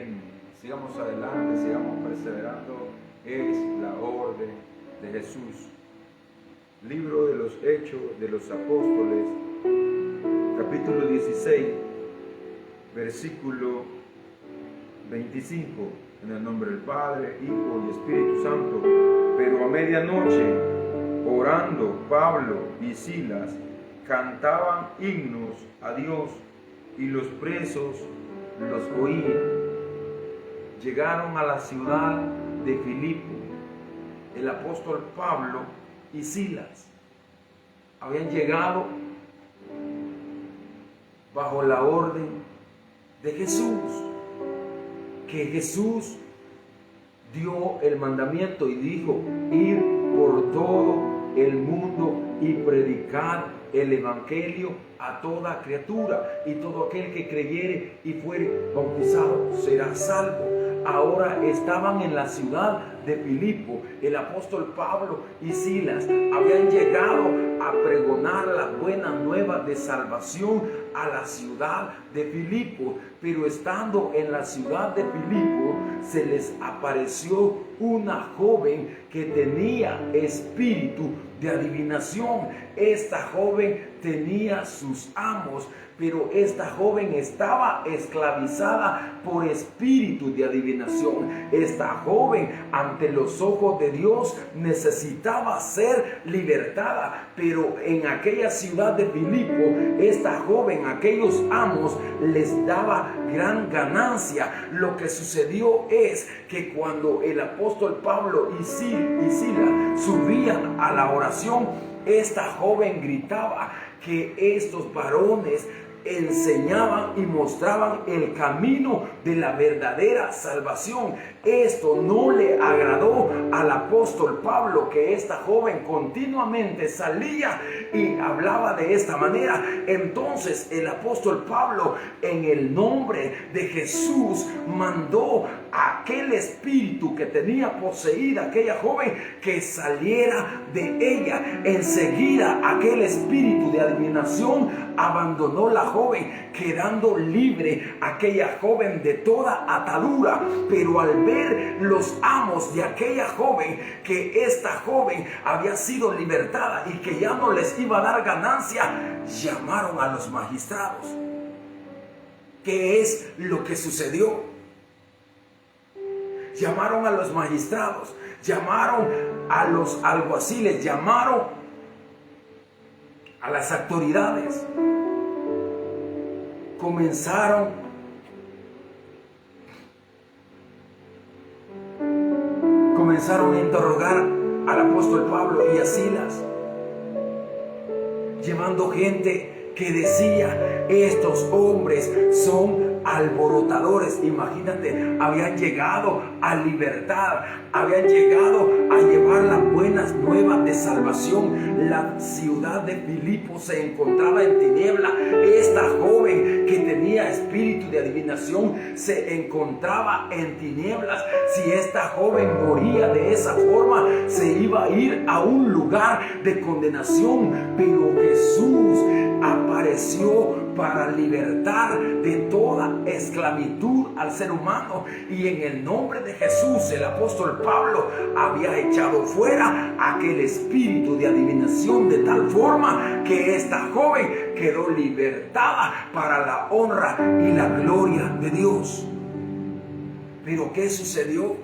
Amén. Sigamos adelante, sigamos perseverando. Es la orden de Jesús. Libro de los Hechos de los Apóstoles, capítulo 16, versículo 25. En el nombre del Padre, Hijo y Espíritu Santo. Pero a medianoche, orando, Pablo y Silas cantaban himnos a Dios, y los presos los oían. Llegaron a la ciudad de Filipo. El apóstol Pablo y Silas habían llegado bajo la orden de Jesús, que Jesús dio el mandamiento y dijo: ir por todo el mundo y predicar el evangelio a toda criatura, y todo aquel que creyere y fuere bautizado será salvo. Ahora estaban en la ciudad de Filipo. El apóstol Pablo y Silas habían llegado a pregonar la buena nueva de salvación a la ciudad de Filipo, pero estando en la ciudad de Filipo se les apareció una joven que tenía espíritu de adivinación. Esta joven tenía sus amos, pero esta joven estaba esclavizada por espíritu de adivinación. Esta joven, ante los ojos de Dios, necesitaba ser libertada, pero en aquella ciudad de Filipo, esta joven, aquellos amos, les daba gran ganancia. Lo que sucedió es que cuando el apóstol Pablo y Silas subían a la oración, esta joven gritaba que estos varones enseñaban y mostraban el camino de la verdadera salvación. Esto no le agradó al apóstol Pablo, que esta joven continuamente salía y hablaba de esta manera. Entonces el apóstol Pablo, en el nombre de Jesús, mandó a aquel espíritu que tenía poseída aquella joven que saliera de ella. Enseguida aquel espíritu de adivinación abandonó la joven, quedando libre aquella joven de toda atadura. Pero al ver los amos de aquella joven que esta joven había sido libertada y que ya no les iba a dar ganancia, llamaron a los magistrados. ¿Qué es lo que sucedió? Llamaron a los magistrados, llamaron a los alguaciles, llamaron a las autoridades. Comenzaron a interrogar al apóstol Pablo y a Silas, llevando gente que decía: estos hombres son alborotadores. Imagínate, habían llegado a libertad, habían llegado a llevar las buenas nuevas de salvación. La ciudad de Filipo se encontraba en tiniebla. Esta joven que tenía espíritu de adivinación se encontraba en tinieblas. Si esta joven moría de esa forma, se iba a ir a un lugar de condenación. Pero Jesús apareció para libertar de toda esclavitud al ser humano, y en el nombre de Jesús el apóstol Pablo había echado fuera aquel espíritu de adivinación, de tal forma que esta joven quedó libertada para la honra y la gloria de Dios. Pero ¿qué sucedió?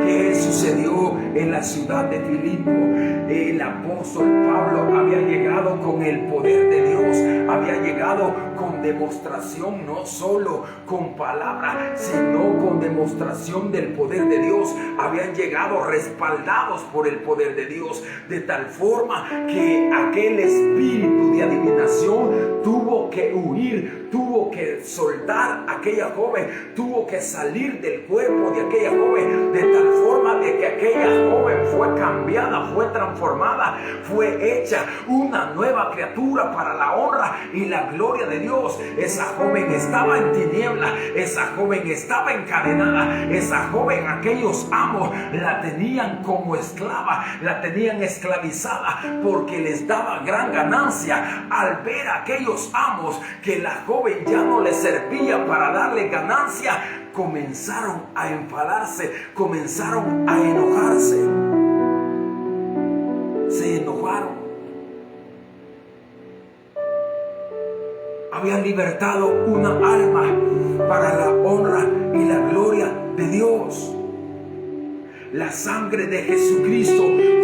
¿Qué sucedió en la ciudad de Filipo? El apóstol Pablo había llegado con el poder de Dios, había llegado con demostración, no solo con palabra, sino con demostración del poder de Dios. Habían llegado respaldados por el poder de Dios, de tal forma que aquel espíritu de adivinación tuvo que huir, tuvo que soltar a aquella joven, tuvo que salir del cuerpo de aquella joven, de tal forma de que aquella joven fue cambiada, fue transformada, fue hecha una nueva criatura para la honra y la gloria de Dios. Esa joven estaba en tiniebla, esa joven estaba encadenada, esa joven, aquellos amos la tenían como esclava, la tenían esclavizada, porque les daba gran ganancia al ver a aquellos amos que la joven ya ya no les servía para darle ganancia, comenzaron a enfadarse, comenzaron a enojarse. Se enojaron. Habían libertado una alma para la honra y la gloria de Dios. La sangre de Jesucristo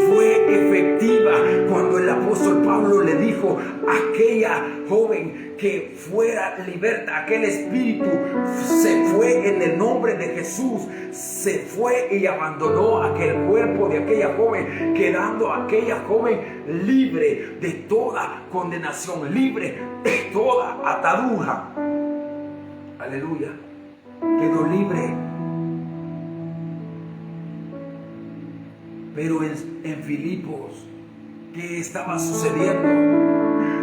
fue efectiva cuando el apóstol Pablo le dijo a aquella joven que fuera liberta. Aquel espíritu se fue en el nombre de Jesús, se fue y abandonó aquel cuerpo de aquella joven, quedando aquella joven libre de toda condenación, libre de toda atadura. Aleluya. Quedó libre. Pero en Filipos, ¿qué estaba sucediendo?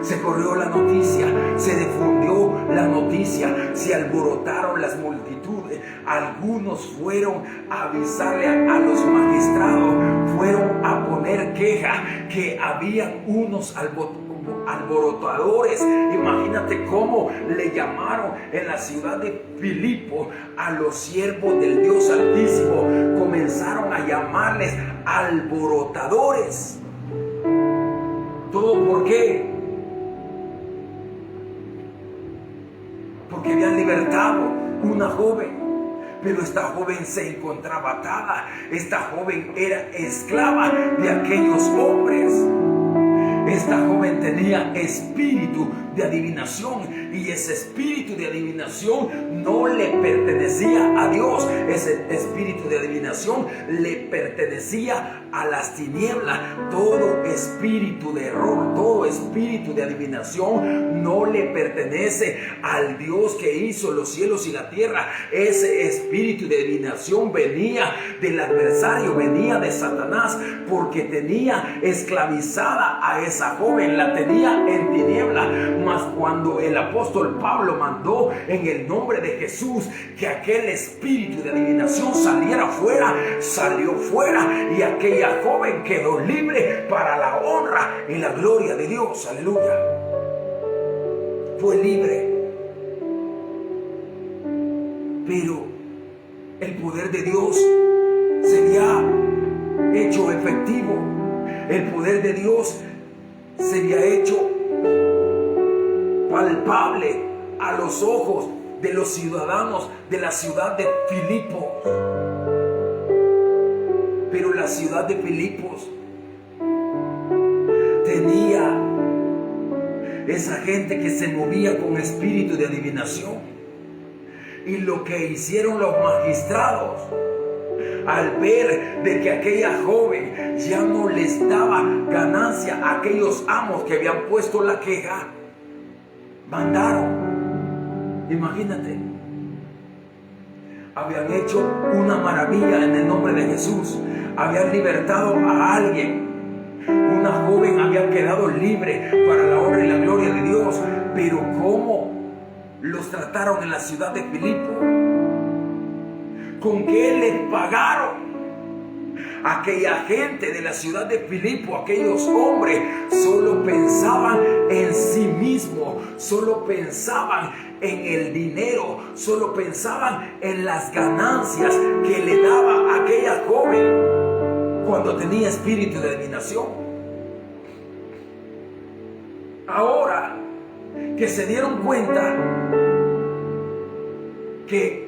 Se corrió la noticia, se difundió la noticia, se alborotaron las multitudes. Algunos fueron a avisarle a los magistrados, fueron a poner queja que habían unos alborotadores. Imagínate cómo le llamaron en la ciudad de Filipo a los siervos del Dios Altísimo. Comenzaron a llamarles alborotadores. ¿Todo por qué? Porque habían libertado una joven, pero esta joven se encontraba atada. Esta joven era esclava de aquellos hombres. Esta joven tenía espíritu de adivinación, y ese espíritu de adivinación no le pertenecía a Dios. Ese espíritu de adivinación le pertenecía a las tinieblas. Todo espíritu de error, todo espíritu de adivinación no le pertenece al Dios que hizo los cielos y la tierra. Ese espíritu de adivinación venía del adversario, venía de Satanás, porque tenía esclavizada a esa joven, la tenía en tiniebla. Mas cuando el apóstol Pablo mandó en el nombre de Jesús que aquel espíritu de adivinación saliera fuera, salió fuera, y aquella joven quedó libre para la honra y la gloria de Dios. Aleluya. Fue libre. Pero el poder de Dios se había hecho efectivo. El poder de Dios se había hecho palpable a los ojos de los ciudadanos de la ciudad de Filipos. Pero la ciudad de Filipos tenía esa gente que se movía con espíritu de adivinación. Y lo que hicieron los magistrados, al ver de que aquella joven ya no les daba ganancia a aquellos amos que habían puesto la queja, mandaron, imagínate, habían hecho una maravilla en el nombre de Jesús, habían libertado a alguien, una joven había quedado libre para la honra y la gloria de Dios. Pero ¿cómo los trataron en la ciudad de Filipo? ¿Con qué les pagaron? Aquella gente de la ciudad de Filipo, aquellos hombres, solo pensaban en sí mismos, solo pensaban en el dinero, solo pensaban en las ganancias que le daba a aquella joven cuando tenía espíritu de adivinación. Ahora que se dieron cuenta que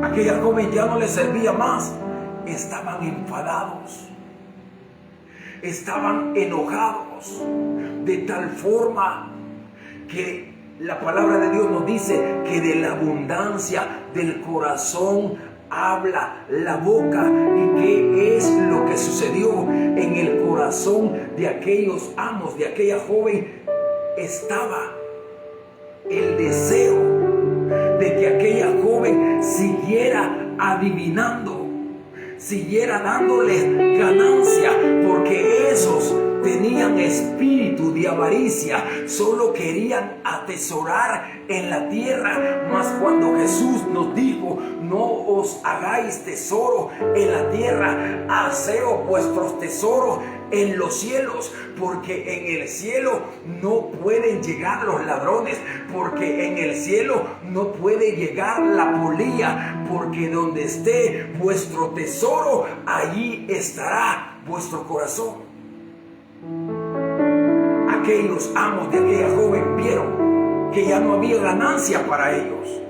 aquella joven ya no les servía más, estaban enfadados, estaban enojados, de tal forma que la palabra de Dios nos dice que de la abundancia del corazón habla la boca. ¿Y qué es lo que sucedió en el corazón de aquellos amos, de aquella joven? Estaba el deseo de que aquella joven siguiera adivinando, siguiera dándoles ganancia, porque esos tenían espíritu de avaricia, solo querían atesorar en la tierra. Mas cuando Jesús nos dijo: no os hagáis tesoro en la tierra, haceos vuestros tesoros en los cielos, porque en el cielo no pueden llegar los ladrones, porque en el cielo no puede llegar la polilla, porque donde esté vuestro tesoro, allí estará vuestro corazón. Aquellos amos de aquella joven vieron que ya no había ganancia para ellos.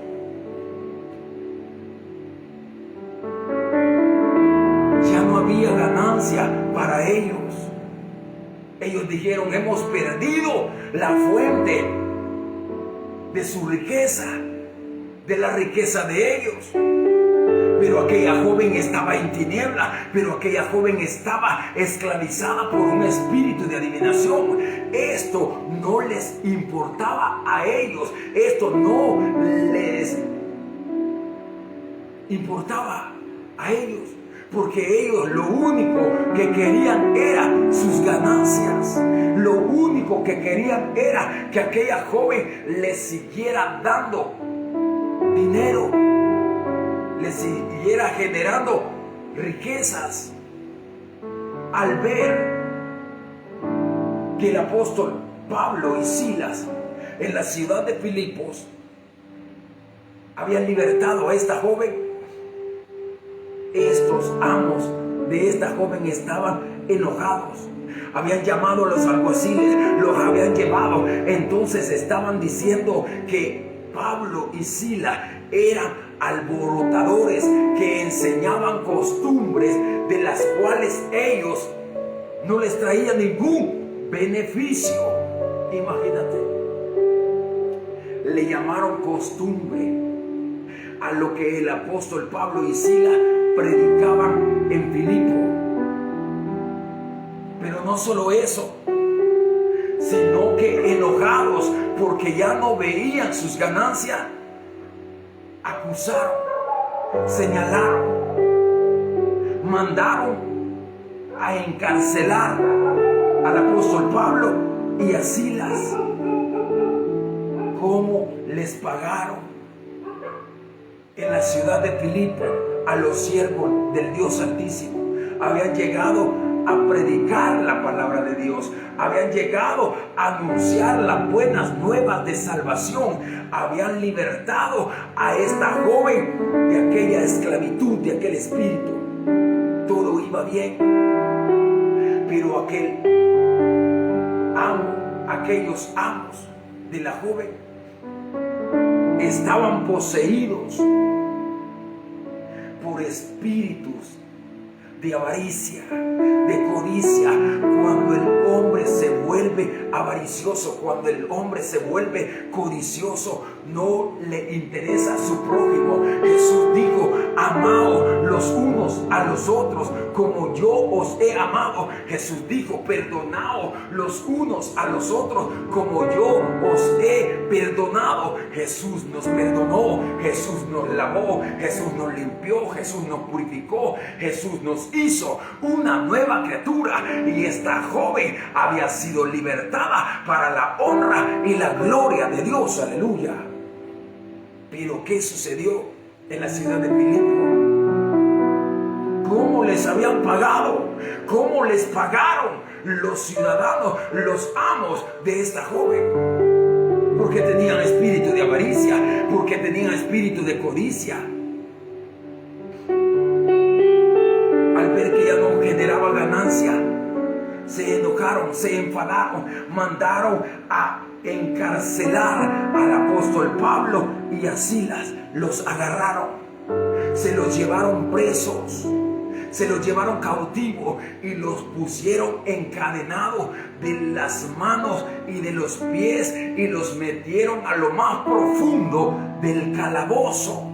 Ya no había ganancia para ellos. Ellos dijeron: hemos perdido la fuente de su riqueza, de la riqueza de ellos. Pero aquella joven estaba en tiniebla, pero aquella joven estaba esclavizada por un espíritu de adivinación. Esto no les importaba a ellos, esto no les importaba a ellos, porque ellos lo único que querían era sus ganancias. Lo único que querían era que aquella joven les siguiera dando dinero, les siguiera generando riquezas. Al ver que el apóstol Pablo y Silas en la ciudad de Filipos habían libertado a esta joven, estos amos de esta joven estaban enojados. Habían llamado a los alguaciles, los habían llevado. Entonces estaban diciendo que Pablo y Silas eran alborotadores, que enseñaban costumbres de las cuales ellos no les traían ningún beneficio. Imagínate, le llamaron costumbre a lo que el apóstol Pablo y Silas predicaban en Filipo. Pero no solo eso, sino que enojados porque ya no veían sus ganancias, acusaron, señalaron, mandaron a encarcelar al apóstol Pablo y a Silas. ¿Cómo les pagaron en la ciudad de Filipo a los siervos del Dios Altísimo? Habían llegado a predicar la palabra de Dios, habían llegado a anunciar las buenas nuevas de salvación, habían libertado a esta joven de aquella esclavitud, de aquel espíritu. Todo iba bien, pero aquellos amos de la joven estaban poseídos por espíritus de avaricia, de codicia. Cuando el hombre se vuelve avaricioso, cuando el hombre se vuelve codicioso, no le interesa a su prójimo. Jesús dijo: amaos los unos a los otros como yo os he amado. Jesús dijo: perdonaos los unos a los otros como yo os he perdonado. Jesús nos perdonó, Jesús nos lavó, Jesús nos limpió, Jesús nos purificó, Jesús nos hizo una nueva criatura, y esta joven había sido libertada para la honra y la gloria de Dios. Aleluya. Pero ¿qué sucedió en la ciudad de Filipo? ¿Cómo les habían pagado? ¿Cómo les pagaron los ciudadanos, los amos de esta joven? Porque tenían espíritu de avaricia, porque tenían espíritu de codicia. Al ver que ya no generaba ganancia, se enojaron, se enfadaron, mandaron a encarcelar al apóstol Pablo y a Silas. Los agarraron, se los llevaron presos, se los llevaron cautivos y los pusieron encadenados de las manos y de los pies y los metieron a lo más profundo del calabozo.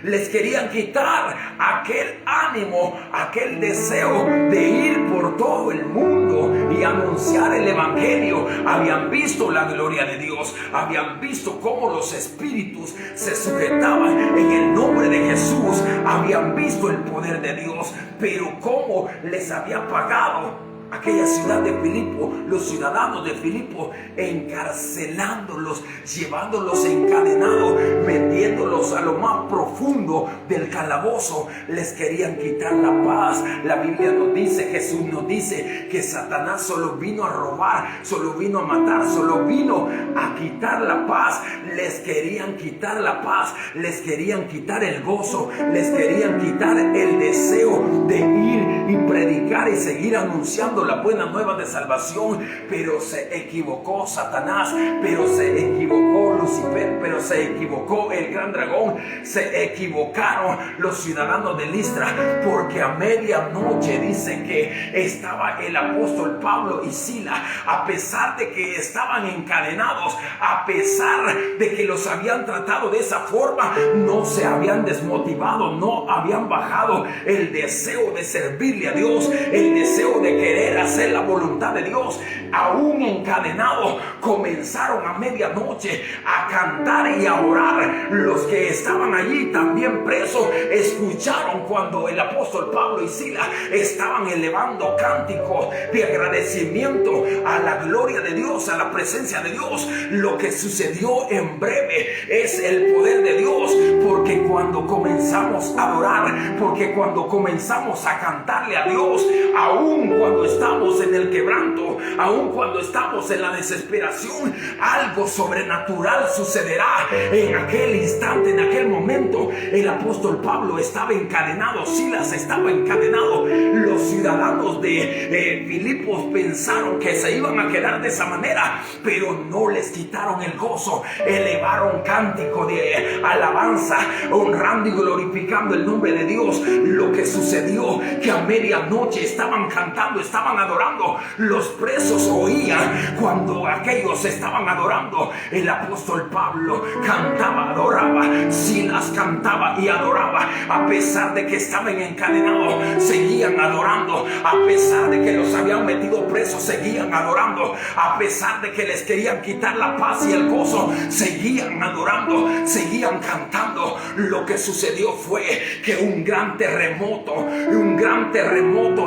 Les querían quitar aquel ánimo, aquel deseo de ir por todo el mundo y anunciar el evangelio. Habían visto la gloria de Dios, habían visto cómo los espíritus se sujetaban en el nombre de Jesús, habían visto el poder de Dios, pero cómo les había pagado aquella ciudad de Filipo, los ciudadanos de Filipo, encarcelándolos, llevándolos encadenados, metiéndolos a lo más profundo del calabozo. Les querían quitar la paz. La Biblia nos dice, Jesús nos dice que Satanás solo vino a robar, solo vino a matar, solo vino a quitar la paz. Les querían quitar la paz, les querían quitar el gozo, les querían quitar el deseo de ir y predicar y seguir anunciando la buena nueva de salvación. Pero se equivocó Satanás, pero se equivocó Lucifer, pero se equivocó el gran dragón, se equivocaron los ciudadanos de Listra, porque a medianoche dice que estaba el apóstol Pablo y Silas, a pesar de que estaban encadenados, a pesar de que los habían tratado de esa forma, no se habían desmotivado, no habían bajado el deseo de servirle a Dios, el deseo de querer hacer la voluntad de Dios. Aún encadenados, comenzaron a medianoche a cantar y a orar. Los que estaban allí también presos escucharon cuando el apóstol Pablo y Silas estaban elevando cánticos de agradecimiento a la gloria de Dios, a la presencia de Dios. Lo que sucedió en breve es el poder de Dios, porque cuando comenzamos a adorar, porque cuando comenzamos a cantarle a Dios, aún cuando estamos en el quebranto, aún cuando estamos en la desesperación, algo sobrenatural sucederá. En aquel instante, en aquel momento, el apóstol Pablo estaba encadenado, Silas estaba encadenado. Los ciudadanos de Filipos pensaron que se iban a quedar de esa manera, pero no les quitaron el gozo, elevaron cántico de alabanza, honrando y glorificando el nombre de Dios. Lo que sucedió, que a medianoche estaban cantando, estaban adorando. Los presos oían cuando aquellos estaban adorando. El apóstol Pablo cantaba, adoraba, Silas cantaba y adoraba. A pesar de que estaban encadenados, seguían adorando. A pesar de que los habían metido presos, seguían adorando. A pesar de que les querían quitar la paz y el gozo, seguían adorando, seguían cantando. Lo que sucedió fue que un gran terremoto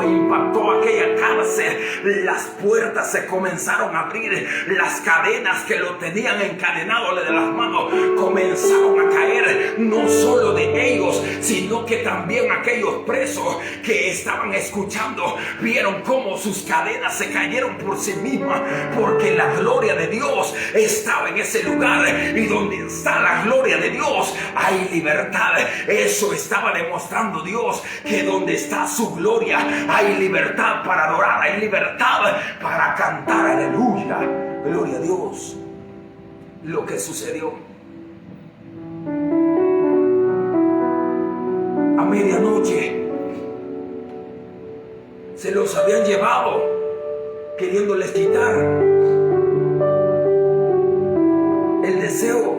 impactó aquella cárcel. Las puertas se comenzaron a abrir, las cadenas que lo tenían encadenado de las manos comenzaron a caer, no solo de ellos, sino que también aquellos presos que estaban escuchando vieron cómo sus cadenas se cayeron por sí mismas, porque la gloria de Dios estaba en ese lugar, y donde está la gloria de Dios hay libertad. Eso estaba demostrando Dios, que donde está su gloria hay libertad para adorar, hay libertad para cantar, aleluya, gloria a Dios. Lo que sucedió a medianoche, se los habían llevado queriéndoles quitar el deseo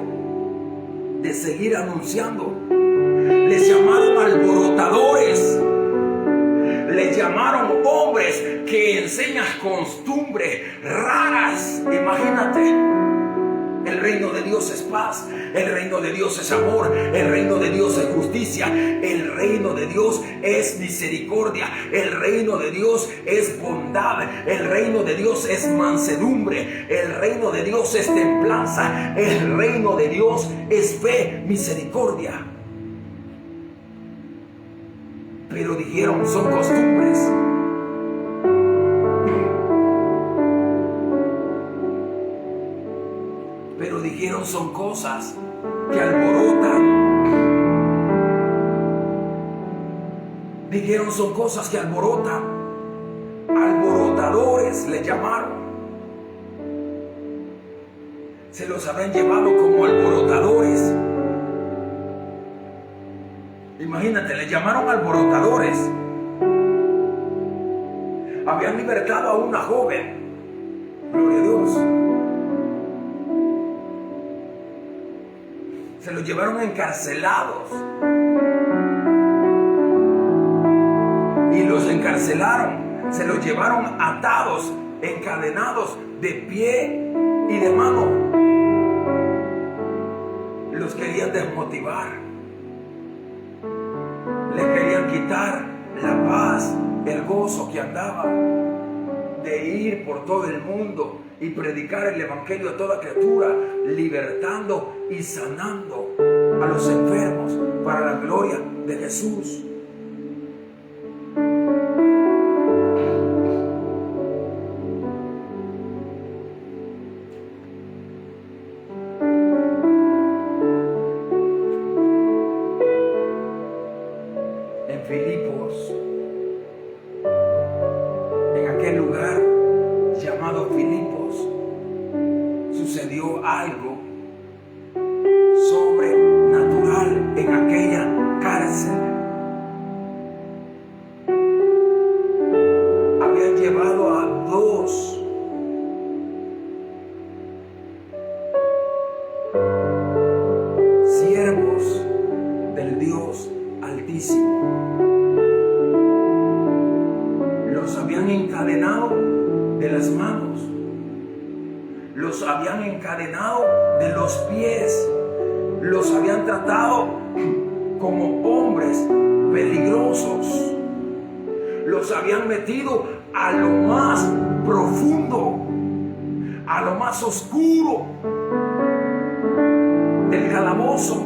de seguir anunciando. Les llamaron alborotadores, les llamaron hombres que enseñan costumbres raras. Imagínate. El reino de Dios es paz, el reino de Dios es amor, el reino de Dios es justicia, el reino de Dios es misericordia, el reino de Dios es bondad, el reino de Dios es mansedumbre, el reino de Dios es templanza, el reino de Dios es fe, misericordia. Pero dijeron, son costumbres. Pero dijeron, son cosas que alborotan. Dijeron, son cosas que alborotan. Alborotadores le llamaron. Se los habían llevado como alborotadores. Imagínate, le llamaron alborotadores. Habían libertado a una joven. Gloria a Dios. Se los llevaron encarcelados. Y los encarcelaron. Se los llevaron atados, encadenados de pie y de mano. Los querían desmotivar. Les querían quitar la paz, el gozo que andaba. de ir por todo el mundo y predicar el evangelio a toda criatura, libertando y sanando a los enfermos para la gloria de Jesús. En Filipos, en aquel lugar llamado Filipos, sucedió algo sobrenatural en aquella cárcel. Habían llevado a 2 siervos del Dios Altísimo. Los habían encadenado de las manos, los habían encadenado de los pies, los habían tratado como hombres peligrosos, los habían metido a lo más profundo, a lo más oscuro del calabozo.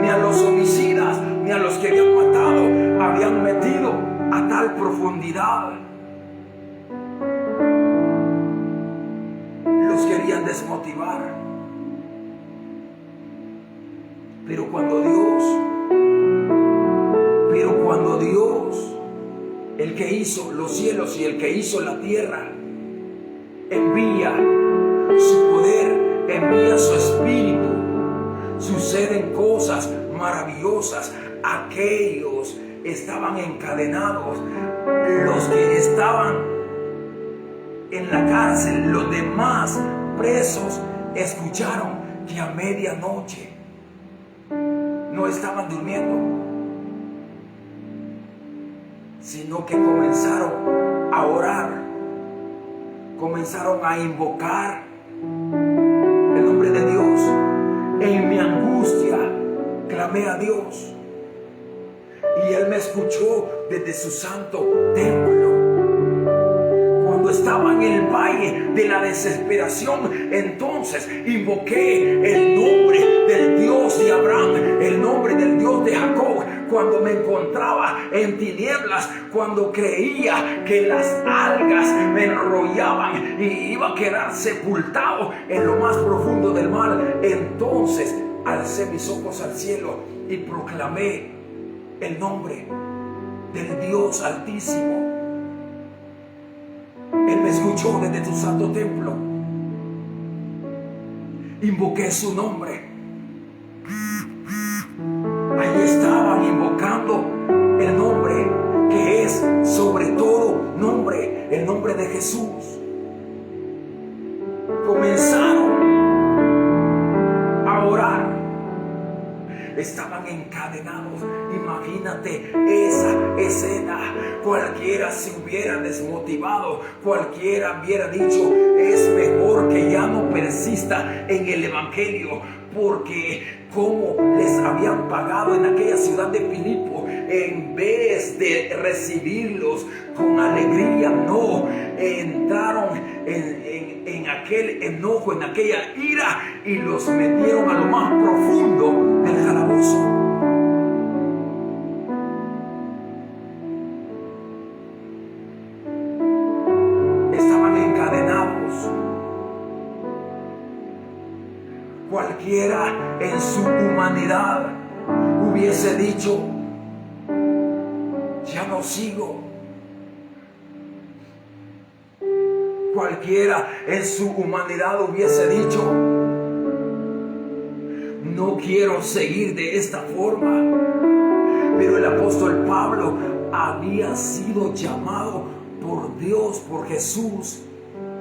Ni a los homicidas, ni a los que habían matado habían metido a tal profundidad. Los querían desmotivar. Pero cuando Dios, el que hizo los cielos y el que hizo la tierra, envía su poder, envía su espíritu, suceden cosas maravillosas. Aquellos estaban encadenados, los que estaban en la cárcel, los demás presos, escucharon que a medianoche no estaban durmiendo, sino que comenzaron a orar, comenzaron a invocar el nombre de Dios. En mi angustia clamé a Dios y Él me escuchó desde su santo templo. Cuando estaba en el valle de la desesperación, entonces invoqué el nombre del Dios de Abraham, el nombre del Dios de Jacob. Cuando me encontraba en tinieblas, cuando creía que las algas me enrollaban y iba a quedar sepultado en lo más profundo del mar, entonces alcé mis ojos al cielo y proclamé el nombre del Dios Altísimo. Él me escuchó desde tu santo templo. Invoqué su nombre. Ahí estaban invocando el nombre que es sobre todo nombre, el nombre de Jesús. Comenzaron a orar. Estaban encadenados. Imagínate esa escena. Cualquiera se hubiera desmotivado, cualquiera hubiera dicho: es mejor que ya no persista en el evangelio, porque como les habían pagado en aquella ciudad de Filipo, en vez de recibirlos con alegría, no, entraron en aquel enojo, en aquella ira, y los metieron a lo más profundo del calabozo. Estaban encadenados. Cualquiera en su humanidad hubiese dicho: ya no sigo. Cualquiera en su humanidad hubiese dicho: no quiero seguir de esta forma. Pero el apóstol Pablo había sido llamado por Dios, por Jesús,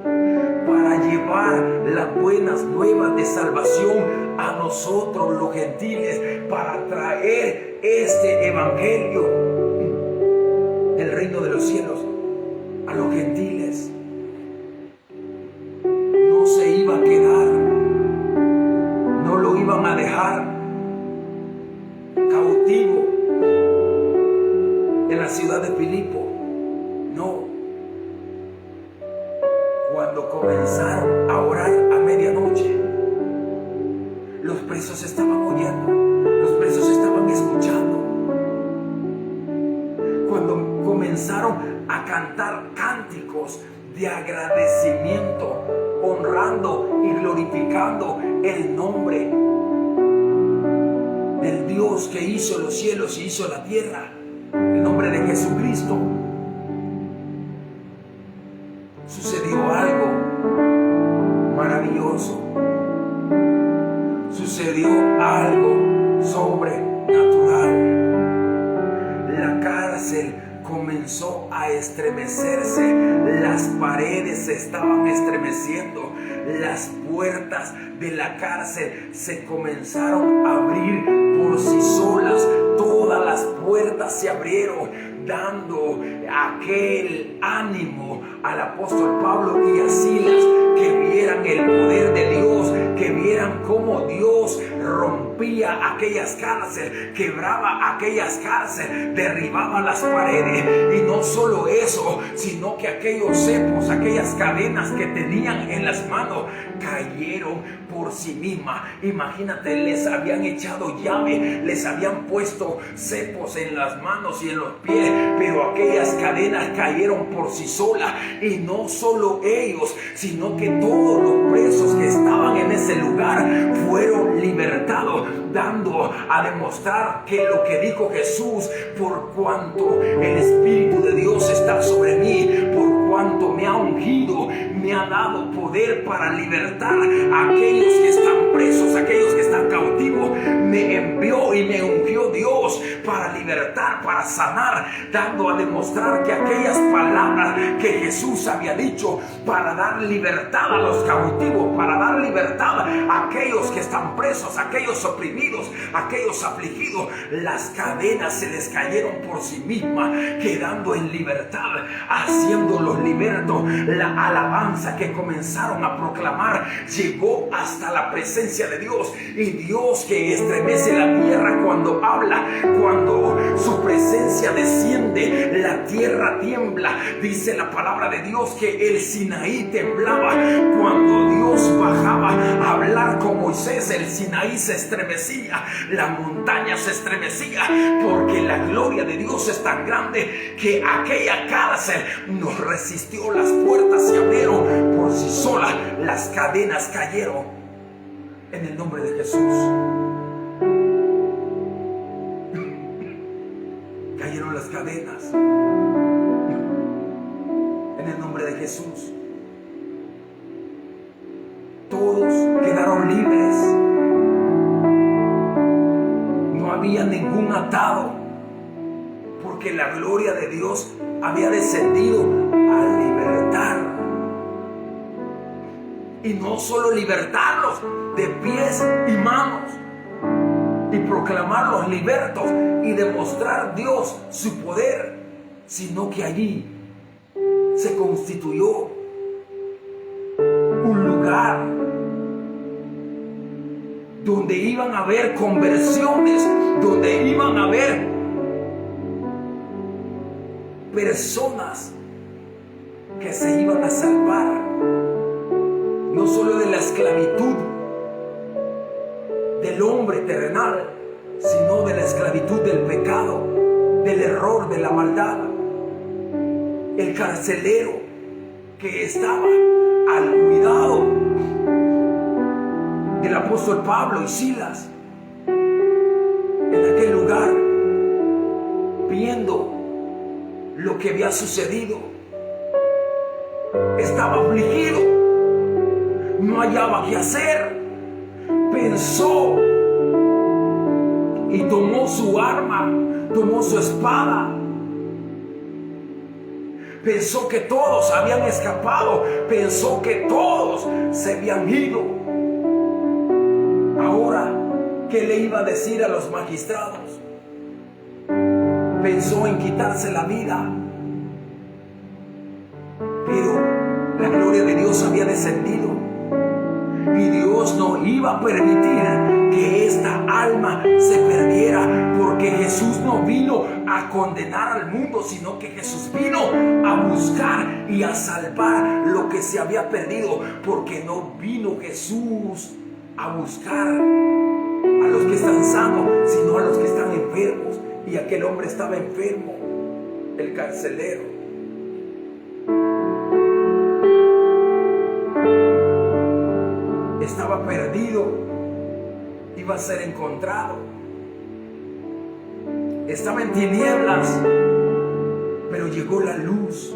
para llevar las buenas nuevas de salvación a nosotros los gentiles, para traer este evangelio del reino de los cielos a los gentiles. No se iba a quedar, no lo iban a dejar cautivo en la ciudad de Filipo. comenzaron a orar a medianoche. Los presos estaban oyendo, los presos estaban escuchando. Cuando comenzaron a cantar cánticos de agradecimiento, honrando y glorificando el nombre del Dios que hizo los cielos y hizo la tierra, el nombre de Jesucristo, sucedió algo maravilloso. Sucedió algo sobrenatural. La cárcel comenzó a estremecerse, las paredes se estaban estremeciendo, las puertas de la cárcel se comenzaron a abrir por sí solas, todas las puertas se abrieron, dando aquel ánimo al apóstol Pablo y a Silas, que vieran el poder de Dios, que vieran cómo Dios rompía aquellas cárceles, quebraba aquellas cárceles, derribaba las paredes. Y no solo eso, sino que aquellos cepos, aquellas cadenas que tenían en las manos, cayeron por sí mismas. Imagínate, les habían echado llave, les habían puesto cepos en las manos y en los pies, pero aquellas cadenas cayeron por sí solas. Y no solo ellos, sino que todos los presos que estaban en ese lugar fueron libertados, dando a demostrar que lo que dijo Jesús: por cuanto el Espíritu de Dios está sobre mí, por cuanto me ha ungido, me ha dado poder para libertar a aquellos que están presos, aquellos que están cautivos. Me envió y me ungió Dios para libertar, para sanar, dando a demostrar que aquellas palabras que Jesús había dicho para dar libertad a los cautivos, para dar libertad a aquellos que están presos, aquellos oprimidos, aquellos afligidos, las cadenas se les cayeron por sí mismas, quedando en libertad, haciéndolos libertos. La alabanza que comenzaron a proclamar llegó hasta la presencia de Dios, y Dios, que estremece la tierra cuando habla, cuando su presencia desciende, la tierra tiembla. Dice la palabra de Dios que el Sinaí temblaba cuando Dios bajaba a hablar con Moisés. El Sinaí se estremecía, la montaña se estremecía, porque la gloria de Dios es tan grande que aquella cárcel no resistió. Las puertas se abrieron por sí solas, las cadenas cayeron en el nombre de Jesús. Cayeron las cadenas en el nombre de Jesús. Todos quedaron libres. No había ningún atado, porque la gloria de Dios había descendido a libertar. Y no solo libertarlos de pies y manos y proclamarlos libertos y demostrar Dios su poder, sino que allí se constituyó un lugar donde iban a haber conversiones, donde iban a haber personas que se iban a salvar, no solo de la esclavitud del hombre terrenal, sino de la esclavitud del pecado, del error, de la maldad. El carcelero que estaba al cuidado del apóstol Pablo y Silas en aquel lugar, viendo lo que había sucedido, estaba afligido, no hallaba qué hacer. Pensó y tomó su arma, tomó su espada. Pensó que todos habían escapado, pensó que todos se habían ido. Ahora, ¿qué le iba a decir a los magistrados? Pensó en quitarse la vida, pero la gloria de Dios había descendido y Dios no iba a permitir que esta alma se perdiera, porque Jesús no vino a condenar al mundo, sino que Jesús vino a buscar y a salvar lo que se había perdido, porque no vino Jesús a buscar a los que están sanos, sino a los que están enfermos. Y aquel hombre estaba enfermo, el carcelero. Estaba perdido, iba a ser encontrado. Estaba en tinieblas, pero llegó la luz.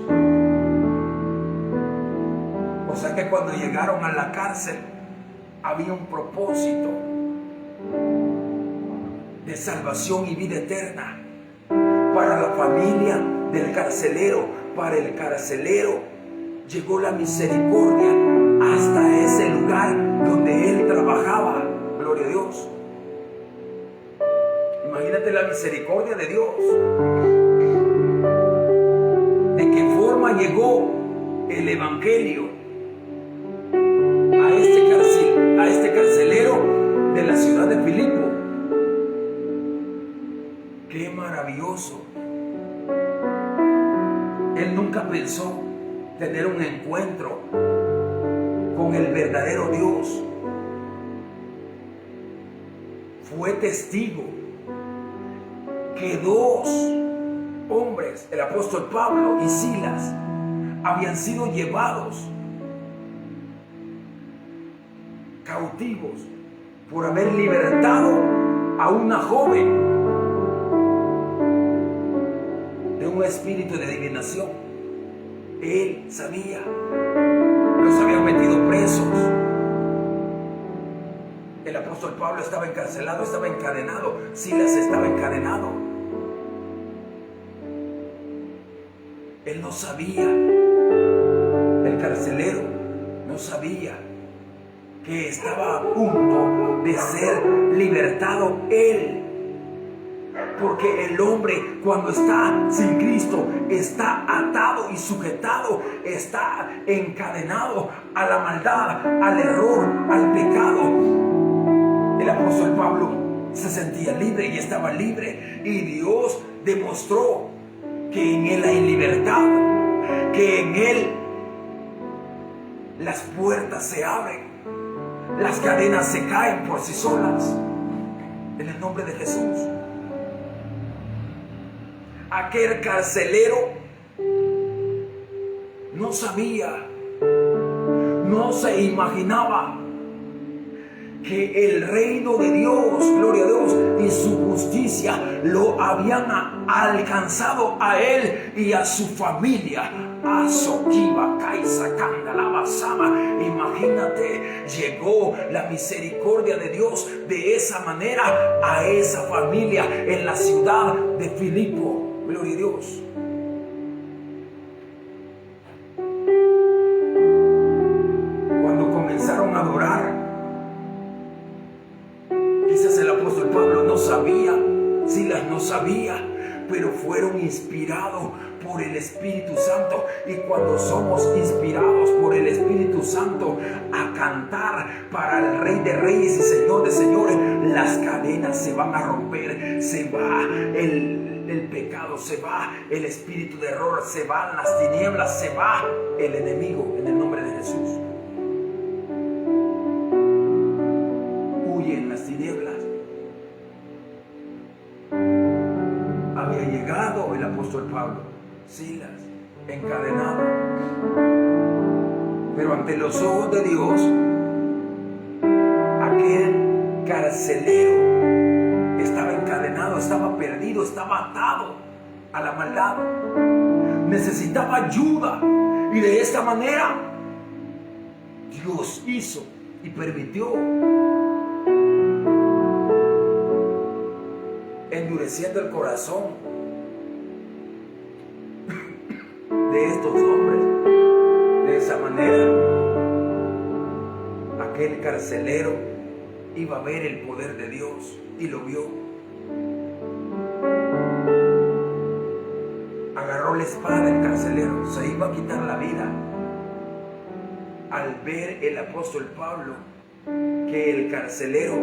O sea que cuando llegaron a la cárcel había un propósito de salvación y vida eterna para la familia del carcelero. Para el carcelero llegó la misericordia hasta ese lugar donde él trabajaba. Gloria a Dios. Imagínate la misericordia de Dios. ¿De qué forma llegó el evangelio a este carcelero de la ciudad de Filipo? ¡Qué maravilloso! Él nunca pensó tener un encuentro con el verdadero Dios. Fue testigo que dos hombres, el apóstol Pablo y Silas, habían sido llevados cautivos por haber libertado a una joven de un espíritu de adivinación. Él sabía, los habían metido presos. El apóstol Pablo estaba encarcelado, estaba encadenado. Silas estaba encadenado. Él no sabía, el carcelero no sabía que estaba a punto de ser libertado él. Porque el hombre, cuando está sin Cristo, está atado y sujetado, está encadenado a la maldad, al error, al pecado. El apóstol Pablo se sentía libre y estaba libre, y Dios demostró que en Él hay libertad, que en Él las puertas se abren, las cadenas se caen por sí solas, en el nombre de Jesús. Aquel carcelero no sabía, no se imaginaba que el reino de Dios, gloria a Dios, y su justicia lo habían alcanzado a él y a su familia. Imagínate, llegó la misericordia de Dios de esa manera a esa familia en la ciudad de Filipo. Gloria a Dios. Cuando comenzaron a adorar, quizás el apóstol Pablo no sabía, Silas no sabía, pero fueron inspirados por el Espíritu Santo. Y cuando somos inspirados por el Espíritu Santo a cantar para el Rey de Reyes y Señor de Señores, las cadenas se van a romper, se va el pecado, se va el espíritu de error, se van las tinieblas, se va el enemigo, en el nombre de Jesús. Huyen las tinieblas. Había llegado el apóstol Pablo, Silas, encadenado, pero ante los ojos de Dios, aquel carcelero estaba encadenado, estaba perdido, estaba atado a la maldad, necesitaba ayuda, y de esta manera Dios hizo y permitió, endureciendo el corazón de estos hombres. De esa manera, aquel carcelero iba a ver el poder de Dios, y lo vio. Agarró la espada el carcelero, se iba a quitar la vida. Al ver el apóstol Pablo que el carcelero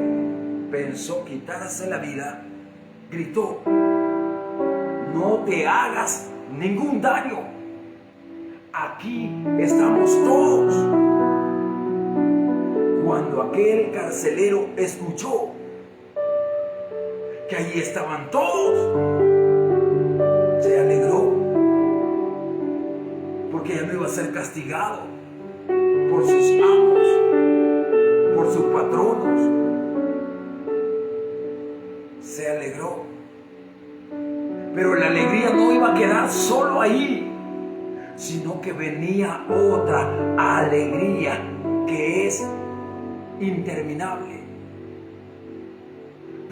pensó quitarse la vida, gritó: no te hagas ningún daño. Aquí estamos todos. Cuando aquel carcelero escuchó que allí estaban todos, se alegró, porque ya no iba a ser castigado por sus amos, por sus patronos. Se alegró. Pero la alegría no iba a quedar solo ahí, sino que venía otra alegría que es interminable.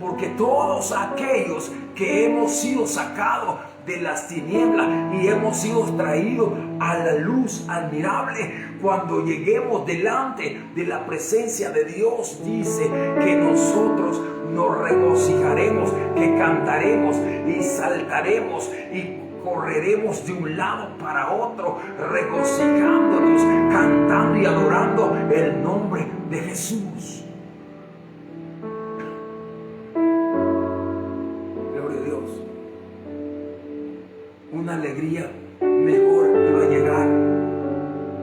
Porque todos aquellos que hemos sido sacados de las tinieblas y hemos sido traídos a la luz admirable, cuando lleguemos delante de la presencia de Dios, dice que nosotros nos regocijaremos, que cantaremos y saltaremos y correremos de un lado para otro, regocijándonos, cantando y adorando el nombre de Jesús. Gloria a Dios. Una alegría mejor iba a llegar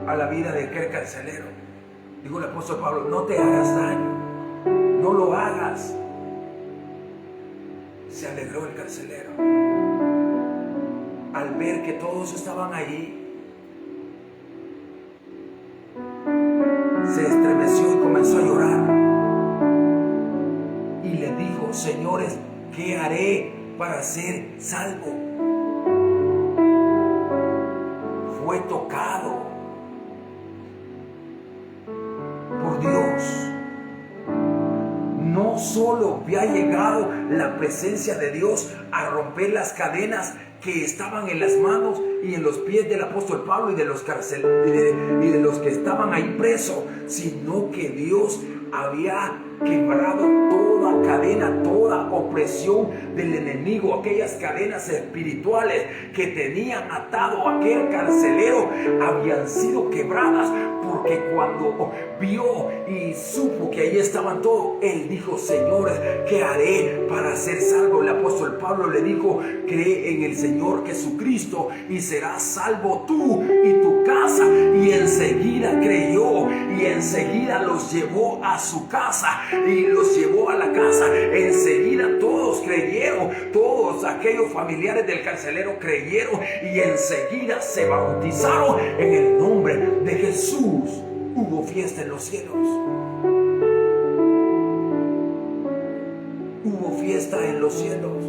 a la vida de aquel carcelero. Dijo el apóstol Pablo: no te hagas daño, no lo hagas. Se alegró el carcelero al ver que todos estaban allí. Se estremeció y comenzó a llorar y le dijo: señores, ¿qué haré para ser salvo? Fue tocado por Dios. No solo había llegado la presencia de Dios a romper las cadenas que estaban en las manos y en los pies del apóstol Pablo y de los que estaban ahí presos, sino que Dios había quebrado toda cadena, toda opresión del enemigo. Aquellas cadenas espirituales que tenían atado a aquel carcelero habían sido quebradas, porque cuando vio y supo que allí estaban todos, él dijo: señores, ¿qué haré para ser salvo? El apóstol Pablo le dijo: cree en el Señor Jesucristo y serás salvo tú y tu casa. Y enseguida creyó y enseguida los llevó a su casa y los llevó a la casa. Enseguida todos creyeron, todos aquellos familiares del carcelero creyeron y enseguida se bautizaron en el nombre de Jesús. Hubo fiesta en los cielos. Hubo fiesta en los cielos.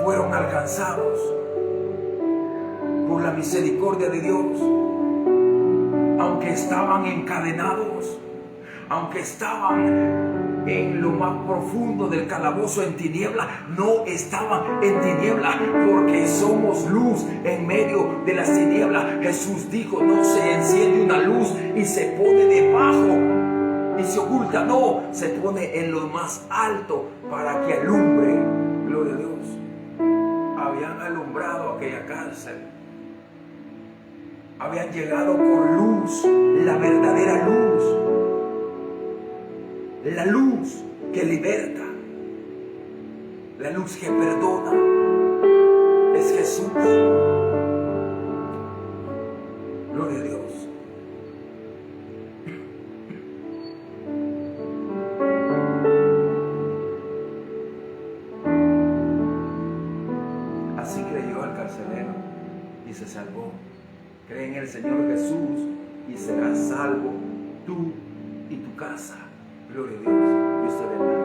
Fueron alcanzados por la misericordia de Dios. Aunque estaban encadenados, aunque estaban en lo más profundo del calabozo en tiniebla, no estaban en tiniebla, porque somos luz en medio de las tinieblas. Jesús dijo: no se enciende una luz y se pone debajo y se oculta, no, se pone en lo más alto para que alumbre. Gloria a Dios. Habían alumbrado aquella cárcel. Habían llegado con luz, la verdadera luz, la luz que liberta, la luz que perdona. Es Jesús. Gloria a Dios. Así creyó el carcelero y se salvó. Cree en el Señor Jesús y serás salvo tú y tu casa. Gloria a Dios. Dios te bendiga.